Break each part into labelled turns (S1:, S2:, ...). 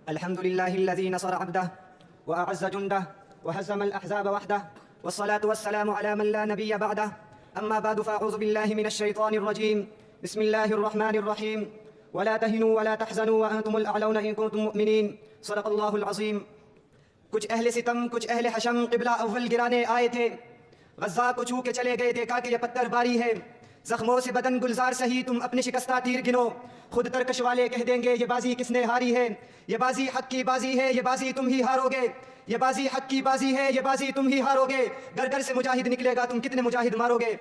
S1: الحمد لله الذي نصر عبده وأعز جنده وهزم الأحزاب وحده، والصلاة والسلام على من لا نبي بعده. أما بعد فأعوذ بالله من الشيطان الرجيم. بسم الله الرحمن الرحيم. ولا تهنوا ولا تحزنوا وأنتم الأعلون إن كنتم مؤمنين. صدق الله العظيم. کچھ اہل ستم، کچھ اہل حشم قبلہ اول گرانے آئے تھے، غزہ کو چھو کے چلے گئے، دیکھا کہ یہ پتھر باری ہے، زخموں سے بدن گلزار سہی، تم اپنے شکستہ تیر گنو، خود ترکش والے کہہ دیں گے یہ بازی کس نے ہاری ہے، یہ بازی حق کی بازی ہے، یہ بازی تم ہی ہارو گے، یہ بازی حق کی بازی ہے، یہ بازی تم ہی ہارو گے، گھر گھر سے مجاہد نکلے گا، تم کتنے مجاہد مارو گے۔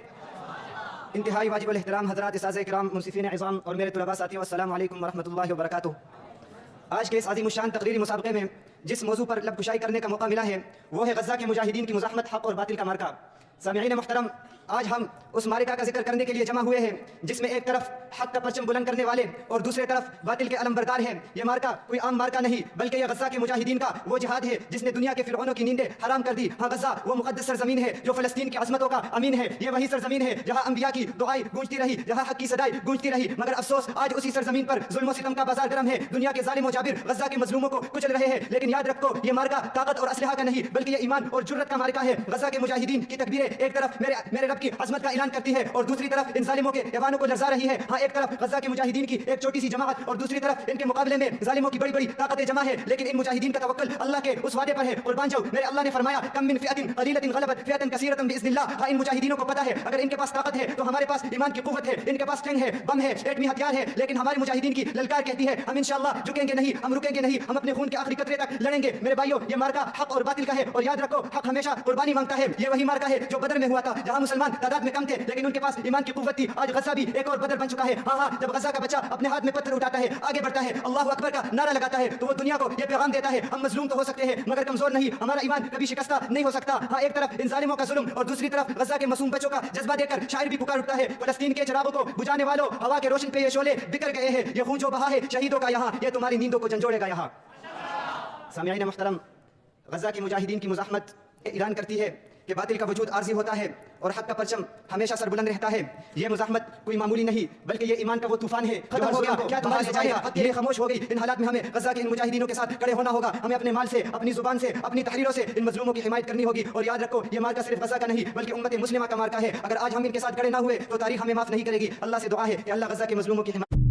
S1: انتہائی واجب الاحترام حضرات اساتذہ کرام، منصفین عظام اور میرے طلباء ساتھیوں، السلام علیکم ورحمۃ اللہ وبرکاتہ۔ آج کے اس عظیم الشان تقریری مسابقے میں جس موضوع پر لب کشائی کرنے کا موقع ملا ہے وہ ہے غزہ کے مجاہدین کی مزاحمت، حق اور باطل کا مارکا۔ سامعین محترم، آج ہم اس مارکا کا ذکر کرنے کے لیے جمع ہوئے ہیں جس میں ایک طرف حق کا پرچم بلند کرنے والے اور دوسرے طرف باطل کے علم بردار ہیں۔ یہ مارکا کوئی عام مارکا نہیں بلکہ یہ غزہ کے مجاہدین کا وہ جہاد ہے جس نے دنیا کے فرعونوں کی نیندیں حرام کر دی۔ ہاں، غزہ وہ مقدس سرزمین ہے جو فلسطین کی عظمتوں کا امین ہے، یہ وہی سرزمین ہے جہاں انبیاء کی دعائیں گونجتی رہی، جہاں حق کی صدائیں گونجتی رہی، مگر افسوس آج اسی سرزمین پر ظلم و ستم کا بازار گرم ہے، دنیا کے ظالم و جابر غزہ کے مظلوموں کو کچل رہے ہیں۔ لیکن یاد رکھو، یہ مارکا طاقت اور اسلحہ کا نہیں بلکہ یہ ایمان اور جرت کا مارکا ہے۔ غزہ کے مجاہدین کی تکبیریں ایک طرف میرے رب کی عظمت کا اعلان کرتی ہے اور دوسری طرف ان ظالموں کے ایوانوں کو لرزا رہی ہے۔ ہاں، ایک طرف غزہ کے مجاہدین کی ایک چھوٹی سی جماعت اور دوسری طرف ان کے مقابلے میں ظالموں کی بڑی بڑی طاقتیں جمع ہے، لیکن ان مجاہدین کا توکل اللہ کے اس وعدے پر ہے۔ قربان جاؤ، میرے اللہ نے فرمایا کم من فئۃ قلیلۃ غلبت فئۃ کثیرۃ باذن اللہ۔ ہاں، ان مجاہدینوں کو پتہ ہے اگر ان کے پاس طاقت ہے تو ہمارے پاس ایمان کی قوت ہے، ان کے پاس ٹینک ہے، بم ہے، ایٹمی ہتھیار ہے، لیکن ہمارے مجاہدین کی للکار کہتی ہے ہم انشاءاللہ جھکیں گے نہیں، ہم رکیں گے نہیں، ہم اپنے خون کے آخری قطرے تک لڑیں گے۔ میرے بھائیوں، یہ مارکا حق اور باطل کا ہے اور یاد رکھو حق ہمیشہ قربانی مانگتا ہے۔ یہ وہی مارکا ہے جو بدر میں ہوا تھا جہاں مسلمان تعداد میں کم تھے لیکن ان کے پاس ایمان کی قوت تھی۔ آج غزہ بھی ایک اور بدر بن چکا ہے۔ ہاں، جب غزہ کا بچہ اپنے ہاتھ میں پتھر اٹھاتا ہے، آگے بڑھتا ہے، اللہ اکبر کا نعرہ لگاتا ہے تو وہ دنیا کو یہ پیغام دیتا ہے ہم مظلوم تو ہو سکتے ہیں مگر کمزور نہیں، ہمارا ایمان کبھی شکستہ نہیں ہو سکتا۔ ہاں، ایک طرف ان ظالموں کا ظلم اور دوسری طرف غزہ کے معصوم بچوں کا جذبہ دے کر شاعر بھی پکار اٹھتا ہے فلسطین کے چراغوں کو بجھانے والوں، ہوا کے روشن پہ یہ شعلے بکھر گئے ہیں، یہ خون جو بہا ہے شہیدوں کا یہاں، یہ تمہاری نیندوں کو جھنجھوڑے گا یہاں۔ سامعین محترم، غزہ کے مجاہدین کی مزاحمت اعلان کرتی ہے کہ باطل کا وجود عارضی ہوتا ہے اور حق کا پرچم ہمیشہ سر بلند رہتا ہے۔ یہ مزاحمت کوئی معمولی نہیں بلکہ یہ ایمان کا وہ طوفان ہے۔ ختم ہو گیا کیا تمہاری زبانیں یہ خاموش ہو گئی؟ ان حالات میں ہمیں غزہ کے ان مجاہدینوں کے ساتھ کھڑے ہونا ہوگا، ہمیں اپنے مال سے، اپنی زبان سے، اپنی تحریروں سے ان مظلوموں کی حمایت کرنی ہوگی۔ اور یاد رکھو، یہ مارکا صرف غزہ کا نہیں بلکہ امت مسلمہ کا مارکا ہے۔ اگر آج ہم ان کے ساتھ کھڑے نہ ہوئے تو تاریخ ہمیں معاف نہیں کرے گی۔ اللہ سے دعا ہے کہ اللہ غزہ کے مظلوموں کی حمایت